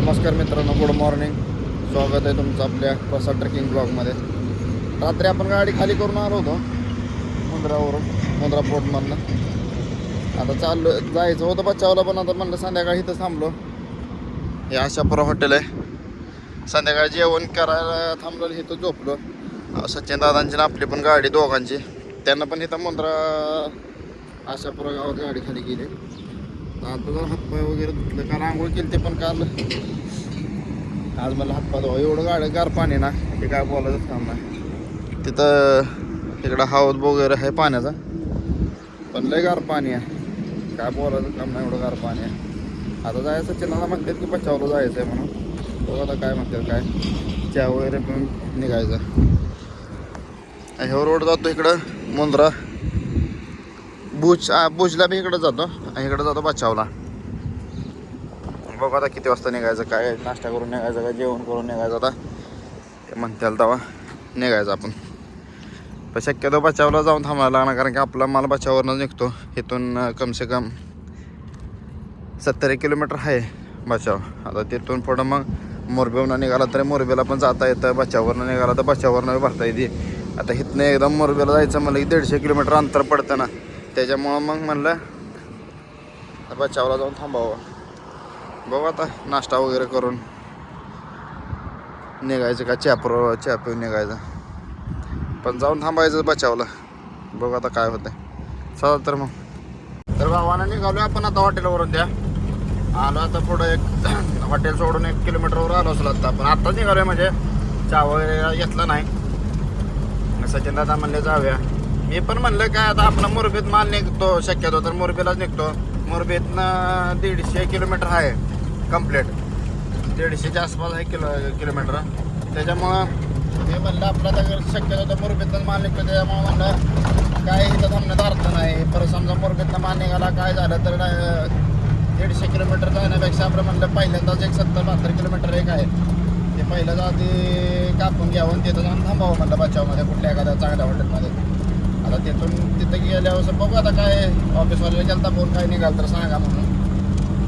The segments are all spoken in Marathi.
नमस्कार मित्रांनो, गुड मॉर्निंग. स्वागत आहे तुमचं आपल्या प्रसाद ट्रेकिंग ब्लॉगमध्ये. रात्री आपण गाडी खाली करून आलो होतो मुंद्रा पोर्टमधनं. आता चाललो जायचं होतं बचावला, पण आता म्हणलं संध्याकाळी इथं थांबलो. हे आशापुरा हॉटेल आहे. संध्याकाळी जेवण करायला थांबलो, इथं झोपलो. सचिन दादांची ना आपली पण गाडी दोघांची, त्यांना पण इथं मुंद्रा आशापुरा गावात गाडी खाली गेली. आता जर हातपाय वगैरे धुतलं, काल आंघोळ केली ते पण काल. आज मला हातपाय धुवा, एवढं गार पाणी ना, ते काय बोलायचं काम नाही. तिथं इकडं हौद वगैरे आहे पाण्याचा, पण लय गार पाणी आहे, काय बोलायचं काम नाही, एवढं गार पाणी आहे. आता जायचं चिन्हाला म्हणतात की बचावलं जायचं आहे म्हणून. बघा आता काय म्हणतात, काय चहा वगैरे पण निघायचं. हे रोड जातो इकडं मुंद्रा भुजला बी इकडं जातो आणि इकडं जातो बचावला. बघा आता किती वाजता निघायचं, काय नाश्ता करून निघायचं, काय जेवण करून निघायचं. आता ते म्हणताल तेव्हा निघायचं आपण. पण शक्यतो बचावला जाऊन थांबायला लागणार, कारण की आपला माल बचावरनं निघतो. इथून कमसे कम 70 किलोमीटर आहे बचाव. आता तिथून पुढं मग मोरबेवरनं निघाला तर मोरबेला पण जाता येतं, बचावरनं निघाला तर बचावरनं भरता येते. आता इथनं एकदम मोरबेला जायचं म्हणलं की 150 किलोमीटर अंतर पडतं ना, त्याच्यामुळं मग म्हणलं बचावला जाऊन थांबावं. बघू आता नाश्ता वगैरे करून निघायचं, का चहा पिऊन निघायचं, पण जाऊन थांबायचं बचावला. बघू आता काय होतं. चला तर मग. तर भावानं निघालो आपण आता हॉटेलवरून. त्या आलो आता पुढं एक हॉटेल सोडून 1 किलोमीटरवर आलो असेल आता. पण आत्ताच निघालो आहे, म्हणजे चहा वगैरे घेतला नाही. सचिन दादा म्हणले जाऊया. मी पण म्हणलं काय आता आपला मोरबीत माल निघतो, शक्यतो तर मोरबीलाच निघतो. मोरबीतनं 150 किलोमीटर आहे कंप्लीट, 150च्या आसपास आहे किलोमीटर. त्याच्यामुळं मी म्हणलं आपला तर शक्यतो तर मोरबीतनं माल निघतो. त्याच्यामुळं म्हणलं काय इथं थांबण्यात अर्थ नाही. परत समजा मोरबीतनं माल निघाला काय झालं तर 150 किलोमीटर जाण्यापेक्षा आपलं म्हणलं पहिल्यांदाच एक 70-72 किलोमीटर एक आहे, ते पहिल्याच आधी कापून घ्यावं, तिथं जाऊन थांबावं म्हणलं बचावमध्ये, कुठल्या एखाद्या चांगल्या हॉटेलमध्ये. आता तिथं गेल्यावर बघू आता काय ऑफिसवाल्याला गेलता फोन, काय निघाल तर सांगा म्हणून.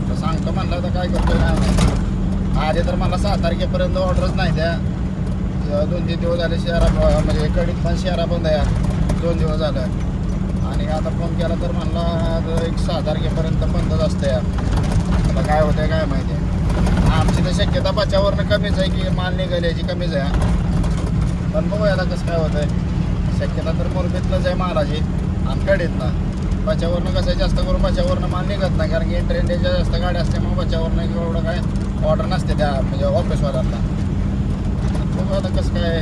तर सांगतो म्हणलं, तर काय करतो काय आधी तर मला 6 तारखेपर्यंत ऑर्डरच नाही. त्या 2-3 दिवस झाले शहरा, म्हणजे कडीत पण शहरा बंद आहे 2 दिवस झालं. आणि आता फोन केला तर म्हणला एक 6 तारखेपर्यंत बंदच असतं या. आता काय होतं काय माहिती आहे. आमची तर शक्यता बचावरनं कमीच आहे की माल निघाल्याची कमीच आहे. पण बघूया आता कसं काय होतं आहे. शक्यता तर मोरबीतलंच आहे मालाची आणि कडेतनं. बचावरनं कसं आहे, जास्त करून बचावरनं माल निघत नाही, कारण की ट्रेनच्या जास्त गाड्या असल्यामुळे बचावरनं एवढं काय ऑर्डर नसते त्या म्हणजे ऑफिसवाल्यांना. बघू आता कसं काय,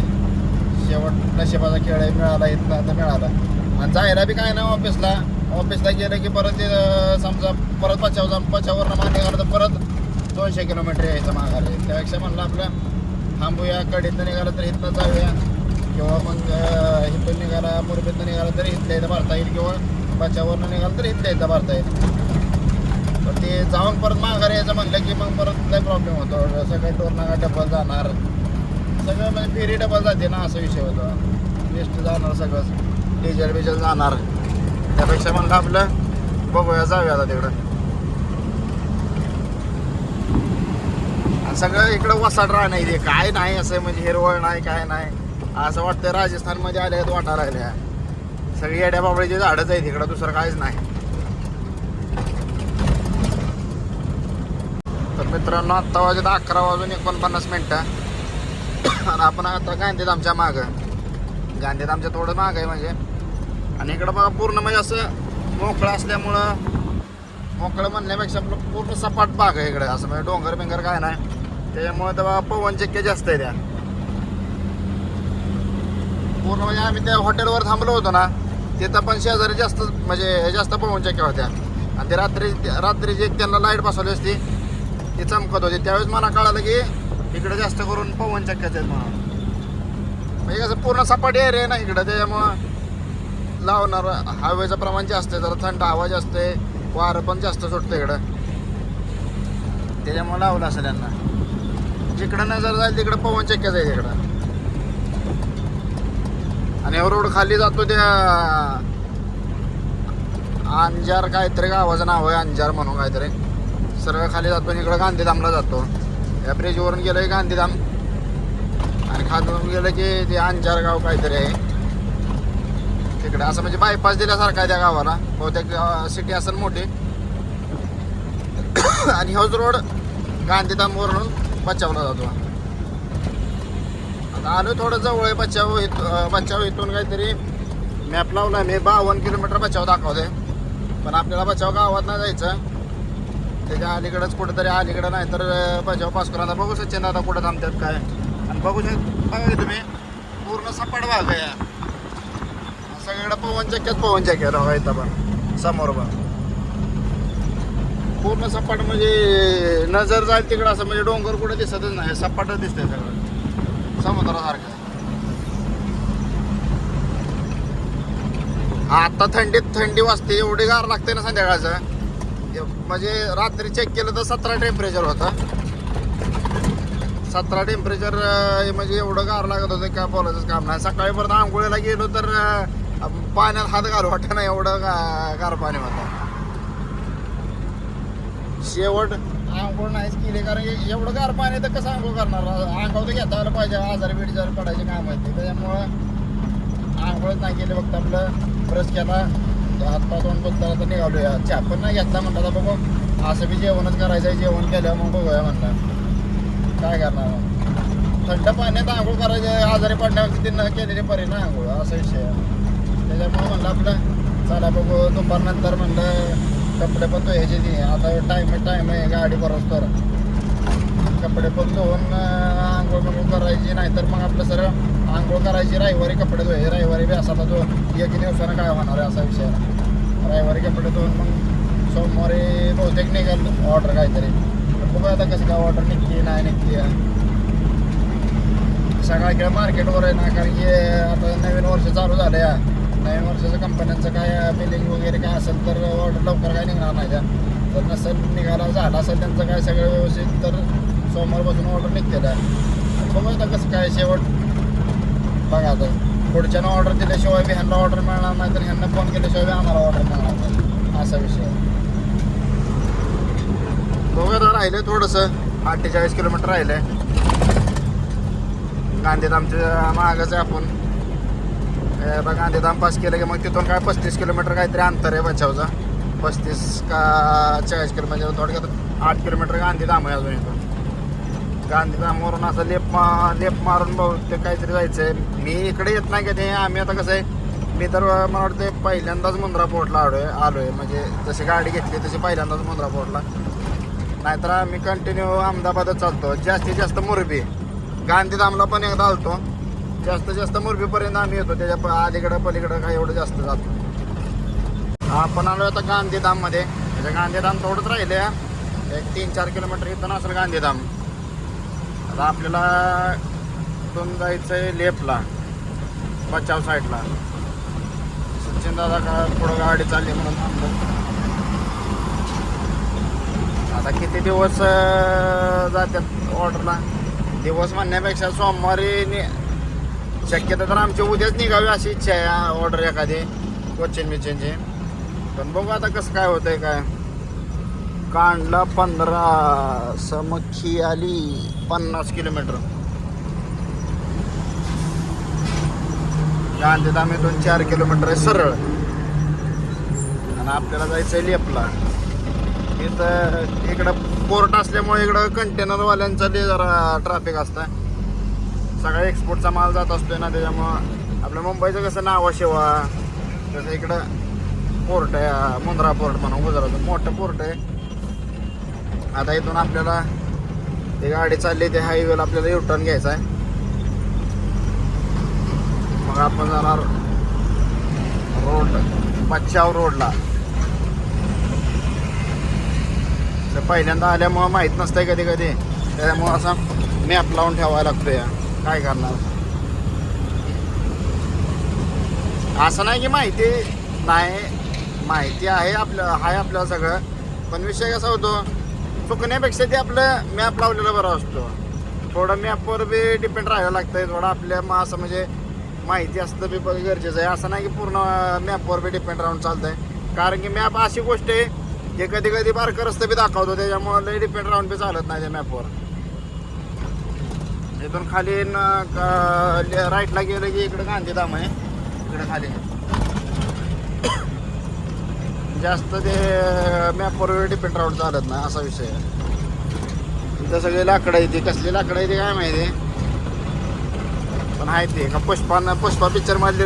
शेवट नशिबाचा खेळ आहे. मिळाला इथनं तर मिळाला. आणि जायला बी काय नाही ऑफिसला गेलं की परत समजा परत बचावरनं माल निघाला तर परत 200 किलोमीटर यायचं माघारी. त्यापेक्षा म्हणलं आपलं थांबूया, कडेतनं निघालं तर इथनं जाऊया, किंवा मग इथून निघाला मोरबीतनं निघाला तरी इथल्या इथं भरता येईल, किंवा बचावरनं निघालं तरी इथल्या इथं भरता येईल. पण ते जाऊन परत माघारी यायचं म्हणलं की मग परत लय प्रॉब्लेम होतो. सगळे टोरनागा डबल जाणार, सगळं म्हणजे फेरी डबल जाते ना, असा विषय होतो. वेस्ट जाणार सगळंच, डिझेल जाणार. त्यापेक्षा म्हणलं आपलं बघूया, जाऊया आता तिकडं. सगळं इकडं वसाड राह नाही, काय नाही असं म्हणजे हिरवळ नाही, काय नाही. असं वाटतं राजस्थानमध्ये आले आहेत वाटा राहिल्या. सगळी येड्या बाबळीची झाडंच आहेत इकडं, दुसरं काहीच नाही. तर मित्रांनो, आत्ता वाजत 11:49 आणि आपण आता गांधीत आमच्या मागं, गांधीत आमच्या थोडं मागं आहे म्हणजे. आणि इकडं बघा पूर्ण म्हणजे असं मोकळं असल्यामुळं, मोकळं म्हणण्यापेक्षा आपलं पूर्ण सपाट बाग आहे इकडे, असं म्हणजे डोंगर बिंगर काय नाही. त्याच्यामुळे तर बघा पवनचक्क्या जास्त आहे त्या पूर्ण. म्हणजे आम्ही त्या हॉटेलवर थांबलो होतो ना, तिथं पण शेजारी जास्त म्हणजे जास्त पवनचक्क्या होत्या. आणि ते रात्रीची एक त्यांना लाईट बसवली असती, ती चमकत होती. त्यावेळेस मला कळालं की इकडे जास्त करून पवनचक्क्याच आहेत म्हणून. म्हणजे कसं पूर्ण सपाट एरिया आहे ना इकडं, त्याच्यामुळं लावणार हवेचं प्रमाण जास्त आहे, जरा थंड हवा जास्त आहे, वारं पण जास्त सुटतं इकडं, त्याच्यामुळे लावलं असेल त्यांना. जिकडं नजर जाईल तिकडं पवनचक्क्याच आहे तिकडं. आणि रोड खाली जातो त्या अंजार काहीतरी गावाचं नाव आहे, अंजार म्हणून काहीतरी. सरळ खाली जातो, इकडं गांधीधामला जातो. या ब्रिजवरून गेलं की गांधीधाम आणि खालून गेलं की ते अंजार गाव काहीतरी आहे तिकडे, असं म्हणजे बायपास दिल्यासारखं आहे त्या गावाला. बहुतेक सिटी असेल मोठी. आणि हाऊस रोड गांधीधामवरून बचावला जातो. आता आलो थोडं जवळ आहे बचाव इथून काहीतरी मॅप लावला मी 52 किलोमीटर बचाव दाखवते. पण आपल्याला बचाव गावात नाही जायचं, त्याच्या अलीकडंच कुठेतरी अलीकडं नाही तर बचाव पास करून. आता बघू सचिन दादा कुठं थांबतात काय. आणि बघा तुम्ही पूर्ण सपाट भाग आहे सगळीकडं. पवन चक्क्यात बघा इथं पण समोर पण पूर्ण सपाट, म्हणजे नजर जाईल तिकडं असं म्हणजे डोंगर कुठं दिसतच नाही, सपाटच दिसतंय सगळं समुद्रासारखं. आता थंडी वाजते, एवढी गार लागते ना संध्याकाळचं. म्हणजे रात्री चेक केलं तर 17 टेम्परेचर होतं. 17 टेम्परेचर म्हणजे एवढं गार लागत होतं काय बोलायचं काम नाही. सकाळी परत आंघोळीला गेलो तर पाण्यात हात घालू वाटत नाही, एवढं गार पाणी होतं. शेवट आंघोळ नाहीच केली, कारण एवढं गार पाणी तर कसं आंघोळ करणार. अंगावर तर घेता आलं पाहिजे, आजारी बिजारी पडायचे काम आहे. त्याच्यामुळं आंघोळच नाही केली. फक्त आपलं ब्रश केला, हातपाय तोंड बघताना तर निघालो. या चहा पण नाही घेतला म्हणलं तर बघू असं बी जेवणच करायचं आहे. जेवण केल्यावर मग बघूया म्हणलं काय करणार. मग थंड पाण्यात आंघोळ करायचे, आजारी पडण्यावरती ते न केलेली परी ना आंघोळ, असा विषय आहे. त्याच्यामुळे म्हणलं आपलं चला बघू दुपारनंतर म्हणलं कपडे पण धुवायचे ती. आता टाईम आहे गाडी बरोबर तर कपडे पण धुवून आंघोळ करायची. नाहीतर मग आपलं सरळ आंघोळ करायची, रविवारी कपडे धुवायचे. रविवारी बी असा तो एक दिवसानं काय होणार आहे असा विषय. रविवारी कपडे धुवून मग सोमवारी बहुतेक निघाल ऑर्डर काहीतरी. बघूया आता कसं काय ऑर्डर निघते नाही निघते. सगळा खेळ मार्केटवर आहे ना, कारण की आता नवीन वर्ष चालू झालं या. नवीन वर्षाचं कंपन्यांचं काय बिलिंग वगैरे काय असेल तर ऑर्डर लवकर काय निघणार नाही त्या. जर नसेल निघायला झालं असेल त्यांचं काय सगळं व्यवस्थित तर सोमवारपासून ऑर्डर निघते त्या. बघू आता कसं काय शेवट. बघा आता पुढच्यानं ऑर्डर दिल्याशिवाय बी ह्यांना ऑर्डर मिळणार नाही, तर ह्यांना फोन केल्याशिवाय बी आम्हाला ऑर्डर मिळणार नाही, असा विषय. बघा आता राहिलं थोडंसं 48 किलोमीटर राहिलं आहे. गांधीधामच्या मागच आहे आपण. गांधीधाम पास केलं की मग तिथून काय 35 किलोमीटर काहीतरी अंतर आहे बचावचा. 35 का 40 किलोमीटर, म्हणजे थोडक्यात 8 किलोमीटर गांधीधाम आहे अजून इथून. गांधीधामवरून असं लेप मारून बहुतेक काहीतरी जायचं आहे. मी इकडे येत नाही कधी. आम्ही आता कसं आहे, मी तर मला वाटतं पहिल्यांदाच मुंद्रा पोर्टला आलो आहे. म्हणजे जशी गाडी घेतली तशी पहिल्यांदाच मुंद्रा पोर्टला. नाहीतर आम्ही कंटिन्यू अहमदाबादच चालतो. जास्तीत जास्त मुरबी. गांधीधामला पण एकदा आलतो. जास्तीत जास्त मुरबीपर्यंत आम्ही येतो, त्याच्या अलीकडं पलीकडं काय एवढं जास्त जातो. आपण आलो आता गांधीधाममध्ये. म्हणजे गांधीधाम थोडंच राहिले, एक 3-4 किलोमीटर इथून असेल गांधीधाम. आता आपल्याला इथून जायचं आहे लेपला, बचाव साईडला. सचिन दादा का पुढं गाडी चालली म्हणून थांबलो. आता किती दिवस जातात ऑर्डरला. दिवस म्हणण्यापेक्षा सोमवारी शक्यता तर आमची उद्याच निघावी अशी इच्छा आहे ऑर्डर एखादी क्वचिन बिचिनची. पण बघू आता कसं काय होतंय काय. कांडला 15, समखी आली 50 किलोमीटर. गांधीधाम इथून 4 किलोमीटर आहे सरळ. आणि आपल्याला जायचं आहे लेपला. इथं इकडं पोर्ट असल्यामुळे इकडं कंटेनरवाल्यांचं ते जरा ट्रॅफिक असतं. सगळा एक्सपोर्टचा माल जात असतोय ना, त्याच्यामुळं आपल्या मुंबईचं कसं नावाशिवा तसं इकडं पोर्ट आहे. मुंद्रा पोर्ट म्हणून गुजरातचं मोठं पोर्ट आहे. आता इथून आपल्याला ती गाडी चालली ते हायवेला आपल्याला युटर्न घ्यायचा आहे. मग आपण जाणार बचाव रोडला. तर पहिल्यांदा आल्यामुळं माहीत नसतंय कधी कधी, त्याच्यामुळं असा मॅप लावून ठेवायला लागतो. या काय करणार. असं नाही की माहिती नाही, माहिती आहे आपल्याला सगळं. पण विषय कसा होतो, चुकण्यापेक्षा ते आपलं मॅप लावलेलं बरं असतो. थोडं मॅपवर बी डिपेंड राहायला लागतंय. थोडं आपल्या असं म्हणजे माहिती असतं बी गरजेचं आहे. असं नाही की पूर्ण मॅपवर बी डिपेंड राहून चालतंय. कारण की मॅप अशी गोष्ट आहे की कधी कधी बारकं रस्ते बी दाखवतो, त्याच्यामुळे लई डिपेंड राहून बी चालत नाही त्या मॅपवर. इथून खाली राईटला गेलं की इकडं गांधीधाम आहे. इकडं खाली जास्त ते मॅपवर डिपेंड राहून चालत नाही असा विषय आहे. इथं सगळे लाकडं येते, कसली लाकडं येते काय माहिती, पण आहे ते का पुष्पा पिक्चर मधले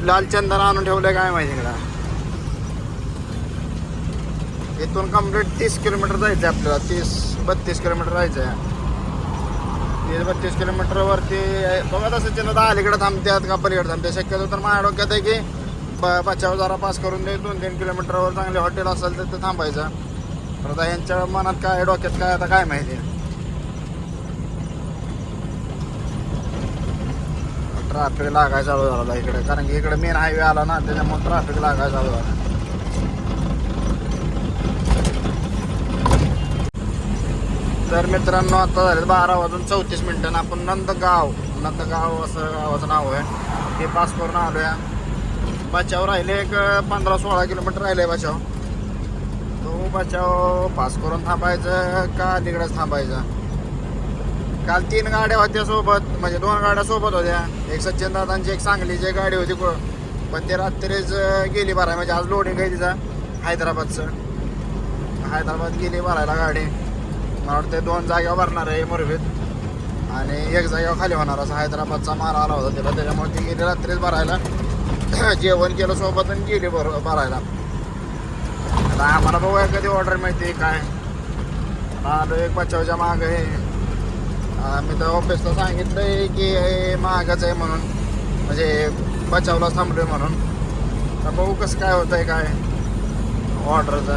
लाल चंदन आणून ठेवलंय काय माहिती इकडं. इथून कम्प्लीट 30 किलोमीटर जायचं आहे आपल्याला. 32 किलोमीटर जायचं आहे. 32 किलोमीटरवरती बघा तसं चिन्ह तर अलीकडे थांबतात का पलीकडे थांबते. शक्यतो तर माझ्या डोक्यात आहे की बचाव जरा पास करून दे, 2-3 किलोमीटरवर चांगले हॉटेल असेल तर ते थांबायचं. तर आता यांच्या मनात काय डोक्यात काय आता काय माहिती. ट्रॅफिक लागायला चालू झाला इकडे, कारण की इकडे मेन हायवे आला ना, त्याच्यामुळे ट्रॅफिक लागायला चालू झाला. तर मित्रांनो आता झाले 12:34 आपण नंदगाव असं गावाचं नाव आहे ते पास करून आलो या. बचाव राहिले एक 15-16 किलोमीटर राहिले बचाव. तो बचाव पास करून थांबायचं का तिकडेच थांबायचं. काल 3 गाड्या होत्या सोबत, म्हणजे 2 गाड्या सोबत होत्या. एक सचिन दादांची एक सांगलीची गाडी होती, पण ते रात्रीच गेली भराय. म्हणजे आज लोडिंग आहे तिचा हैदराबाद गेली भरायला गाडी. मला वाटतं 2 जागेवर भरणार आहे मुरबीत आणि 1 जागेवर खाली होणार. असं हैदराबादचा मार आला होता तिला, त्याच्यामुळे ती गेली रात्रीच भरायला. जेवण केलं सोबत आणि गेली भरायला. आता आम्हाला बघूया कधी ऑर्डर मिळते काय. आलो एक बचावच्या मागं आहे. मी तर ऑफिसला सांगितलं आहे की हे मागच आहे म्हणून, म्हणजे बचावला थांबलोय म्हणून. तर बघू कसं काय होतं आहे काय ऑर्डरचं.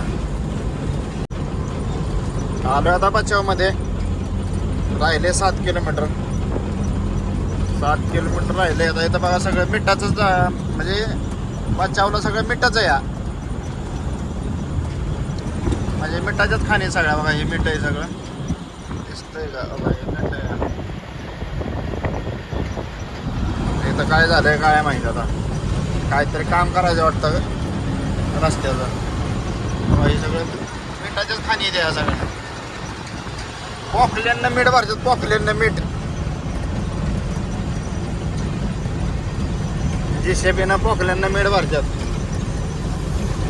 आलो आता बचावमध्ये. राहिले 7 किलोमीटर. 7 किलोमीटर राहिले. आता इथं बघा सगळं मिठाचंच, म्हणजे बचावला सगळं मिठाचं या, म्हणजे मिठाच्याच खाणे सगळ्या. बघा हे मिठ आहे सगळं, दिसतंय का बघा हे मिठ आहे. इथं काय झालंय काय माहिती, आता काहीतरी काम करायचं वाटतं रस्त्याचं. हे सगळं मिठाच्याच खाणी द्या सगळ्या. पॉकल्यांना मीठ भरतात, पॉकल्यांना मीठ. JCB पॉकल्यांना मीठ भरतात.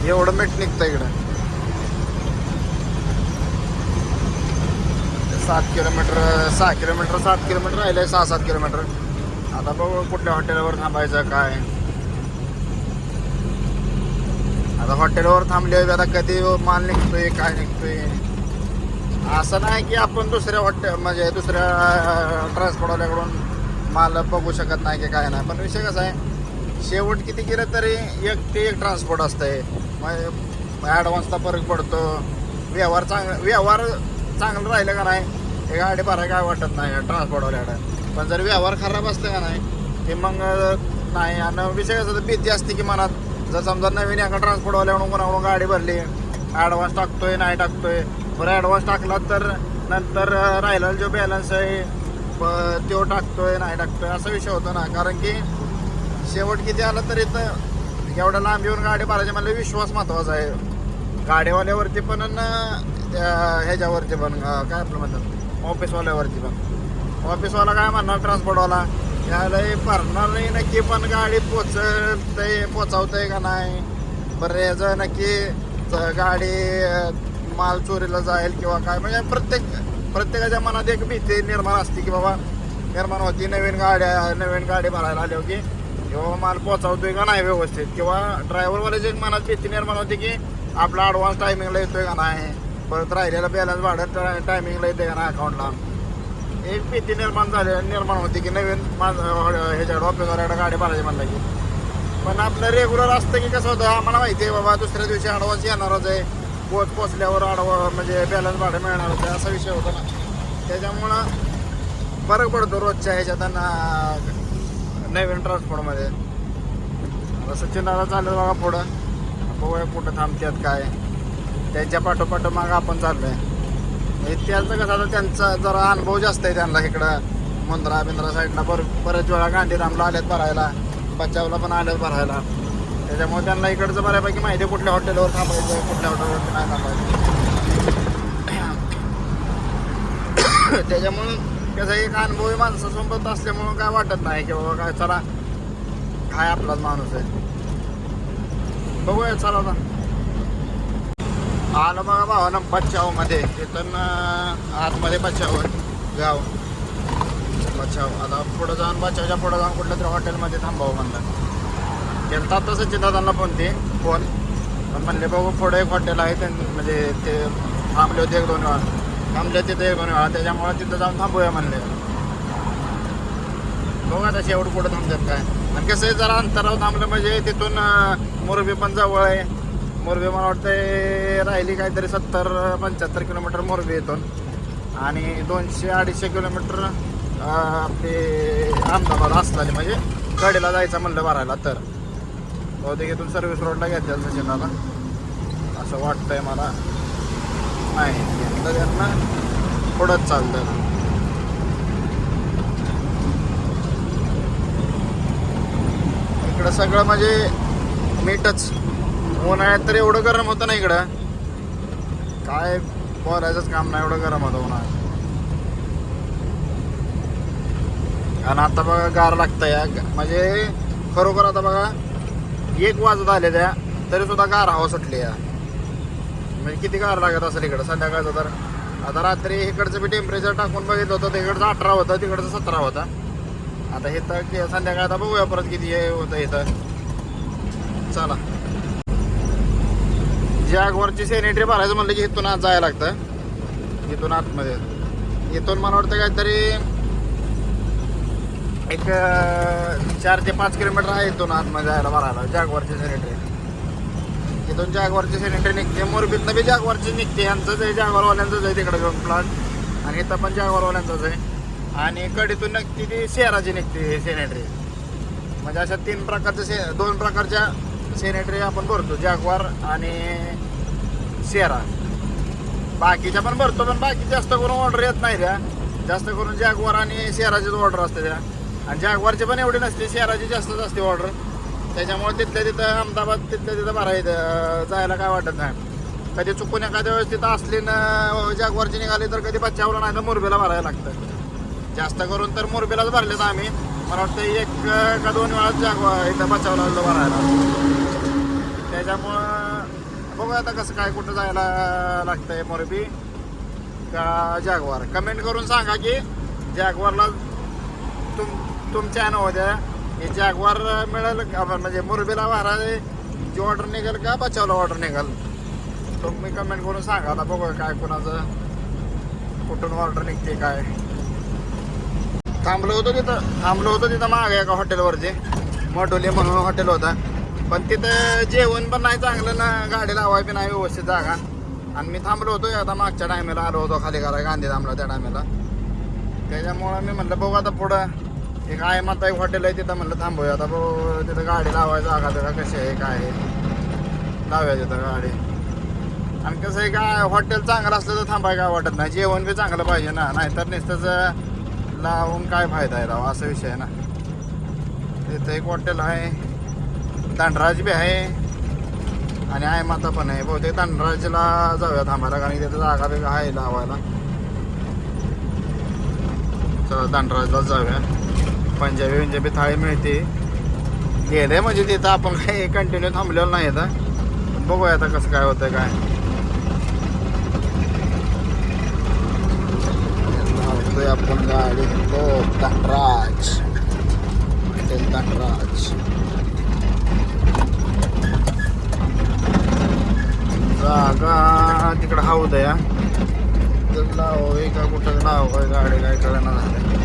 एवढं मीठ निघतं इकडं. 7 किलोमीटर राहिले. 6-7 किलोमीटर. आता बघू कुठल्या हॉटेलवर थांबायचं काय. आता हॉटेलवर थांबले आता कधी माल निघतोय काय निघतोय. असं नाही की आपण दुसऱ्या म्हणजे दुसऱ्या ट्रान्सपोर्टवाल्याकडून माल बघू शकत नाही की काय नाही. पण विषय कसा आहे, शेवट किती केलं तरी एक ट्रान्सपोर्ट असतंय. मग ॲडव्हान्सला फरक पडतो. व्यवहार चांगलं राहिलं का नाही, हे गाडी भरायला काय वाटत नाही ट्रान्सपोर्टवाल्याकडे. पण जर व्यवहार खराब असलं का नाही ते मग नाही. आणि विषय कसा तर भीती असते की मनात, जर समजा नवीन एका ट्रान्सपोर्टवाल्याकडून कोणाकडून गाडी भरली, ॲडव्हान्स टाकतोय नाही टाकतोय, बरं ॲडव्हान्स टाकला तर नंतर राहिलेला जो बॅलन्स आहे तो टाकतोय नाही टाकतोय असा विषय होतो ना. कारण की शेवट किती आला तरी तर एवढ्या लांब येऊन गाडी भरायची मला विश्वास महत्त्वाचा आहे. गाडीवाल्यावरती पण ह्याच्यावरती पण काय आपलं म्हणतात ऑफिसवाल्यावरती पण. ऑफिसवाला काय म्हणणार ट्रान्सपोर्टवाला, याला भरणार नाही नक्की, पण गाडी पोचवतंय का नाही, बरं याचं नक्की गाडी माल चोरीला जाईल किंवा काय. म्हणजे प्रत्येकाच्या मनात एक भीती निर्माण असते की बाबा निर्माण होती नवीन गाडी भरायला आली होती किंवा माल पोचवतोय का नाही व्यवस्थित. किंवा ड्रायव्हरवाल्याची एक मनात भीती निर्माण होती की आपला ॲडव्हान्स टायमिंगला येतोय का नाही, परत राहिलेला बॅलन्स भाडं टायमिंगला येतोय का नाही अकाउंटला. एक भीती निर्माण होती की नवीन ह्याच्याकडे ऑफिसवाल्याकडे गाडी भरायची म्हणलं की. पण आपलं रेग्युलर असतं की कसं होतं आम्हाला माहिती आहे बाबा दुसऱ्या दिवशी ॲडव्हान्स येणारच आहे, पोचल्यावर म्हणजे बॅलन्स भाडं मिळणार होतं असा विषय होता ना. त्याच्यामुळं फरक पडतो रोजच्या ह्याच्यात नवीन ट्रान्सपोर्टमध्ये. आता सचिन दादा चाललं बघा पुढं, बघूया कुठं थांबतात काय. त्यांच्या पाठोपाठ मग आपण चाललो आहे. त्याचं कसं आता त्यांचा जरा अनुभव जास्त आहे त्यांना इकडं मुंद्रा साईडला बरेच वेळा गांधीधामला आल्यात भरायला, बचावला पण आल्यात भरायला. त्याच्यामुळे त्यांना इकडचं बऱ्यापैकी माहिती आहे कुठल्या हॉटेलवर थांबायचं कुठल्या हॉटेलवरती नाही थांबायचं. त्याच्यामुळं कसं एक अनुभवी माणसासोबत असल्यामुळं काय वाटत नाही की बाबा काय चला काय आपलाच माणूस आहे. बघूया चला आता. आलं बघा भावानं बचावमध्ये तिथून आतमध्ये बचाव गाव बचाव. आता पुढं जाऊन बचावच्या पुढं जाऊन कुठल्या तरी हॉटेलमध्ये थांबावं म्हणलं. गेलता तसं चिंतादांना फोन पण म्हणले बघू पुढं एक हॉटेल आहे म्हणजे ते थांबले होते 1-2 वेळा थांबले तिथे 1-2 वेळा त्याच्यामुळे तिथं जाऊन थांबूया म्हणले. बघा तसे एवढं पुढं थांबतात काय. आणि कसं आहे जरा अंतरावर थांबलं म्हणजे तिथून मोरबी पण जवळ आहे. मोरबी मला वाटतं राहिली काहीतरी 70-75 किलोमीटर मोरबी इथून आणि 200-250 किलोमीटर आपले अहमदाबाद असताना म्हणजे कडेला जायचं म्हणलं भरायला तर बहुतेक इथून सर्व्हिस रोडला घेतात तसे मला असं वाटतंय मला. नाही घेतलं त्यांना पुढंच चालतं. इकडं सगळं म्हणजे मीठच. उन्हाळ्यात तर एवढं गरम होतं ना इकडं काय बोलायचंच काम नाही एवढं गरम होतं उन्हाळ्यात. आणि आता बघा गार लागतंय म्हणजे खरोखर आता बघा 1 वाजत आले त्या तरी सुद्धा गार हवा सुटली या. म्हणजे किती गार लागत असेल इकडं संध्याकाळचं. तर आता रात्री इकडचं बी टेम्परेचर टाकून बघितलं होतं तिकडचं 18 होतं तिकडचं 17 होता. आता हे तर संध्याकाळ आता बघूया परत किती होतं इथं. चला जॅगवरची सॅनिटरी भरायचं म्हणलं की इथून आत जायला लागतं. इथून आतमध्ये इथून मला वाटतं काहीतरी एक 4 ते 5 किलोमीटर आहे इथून आतमध्ये जायला भरायला जॅगवरची सॅनिटरी. इथून जॅगवरची सॅनिटरी निघते. मोरबीतनं बी जॅगवरची निघते. यांचंच आहे जॅगवरवाल्यांचंच आहे तिकडे घेऊन प्लांट आणि इथं पण जॅगवरवाल्यांचंच आहे. आणि कडीतून निघते ती शेराची निघते सॅनिटरी. म्हणजे अशा 2 प्रकारच्या सॅनिटरी आपण भरतो जॅगवार आणि शेरा. बाकीच्या पण भरतो पण बाकी जास्त करून ऑर्डर येत नाही त्या. जास्त करून जॅगवार आणि शेराचीच ऑर्डर असते त्या. आणि जॅगवारची पण एवढी नसते शेराची जास्तच असते ऑर्डर. त्याच्यामुळे तिथल्या तिथं अहमदाबाद तिथल्या तिथं भरायचं जायला काय वाटत नाही. कधी चुकून एखाद्या वेळेस तिथं असली ना जॅगवारची निघाली तर कधी बचावलं नाही तर मोरबीला भरायला लागतं. जास्त करून तर मोरबीलाच भरलेत आम्ही. मला वाटतं 1 का 2 वेळाच जॅगवार इथं बचावला भरायला. त्याच्यामुळं बघूया आता कसं काय कुठं जायला लागतंय मोरबी का जॅगवार. कमेंट करून सांगा की जॅगवारला तुमच्या होत्या हे जॅगवार मिळेल म्हणजे मोरबीला भरायची ऑर्डर निघेल का बचावला ऑर्डर निघाल तुम्ही कमेंट करून सांगा. आता बघूया काय कोणाचं कुठून ऑर्डर निघते काय. थांबलो होतो तिथं मागे एका हॉटेलवरती मोठोली म्हणून हॉटेल होता. पण तिथं जेवण पण नाही चांगलं ना गाडी लावाय बी नाही व्यवस्थित जागा. आणि मी थांबलो होतो आता मागच्या टायमेला आलो होतो खाली करा गांधी थांबला त्या टायमेला. त्याच्यामुळं मी म्हटलं बघू आता पुढं एक आहे माता एक हॉटेल आहे तिथं म्हणलं थांबूया. आता बघू तिथं गाडी लावायची जागा बिगा कशी आहे काय आहे लावूया तिथं गाडी. आणि कसं आहे काय हॉटेल चांगलं असलं तर थांबाय काय वाटत नाही. जेवण बी चांगलं पाहिजे ना नाहीतर नुसतंच लावून काय फायदा आहे राव असा विषय आहे ना. तिथं एक हॉटेल आहे दांडराज बी आहे आणि आहे माता पण आहे. बहुतेक दांडराजला जाऊया थांबायला कारण तिथं जागा बिगा आहे लावायला. चला दांडराजला जाऊया. पंजाबी थाळी मिळते गेले म्हणजे तिथं आपण काही कंटिन्यू थांबलेलं नाही आता. बघूया आता कसं काय होतं काय. लावतोय आपण गाडी दांडराज हॉटेल दांडराज. जागा तिकडं हौद या लाव का कुठं लाव गाडी काय कळणार झालं.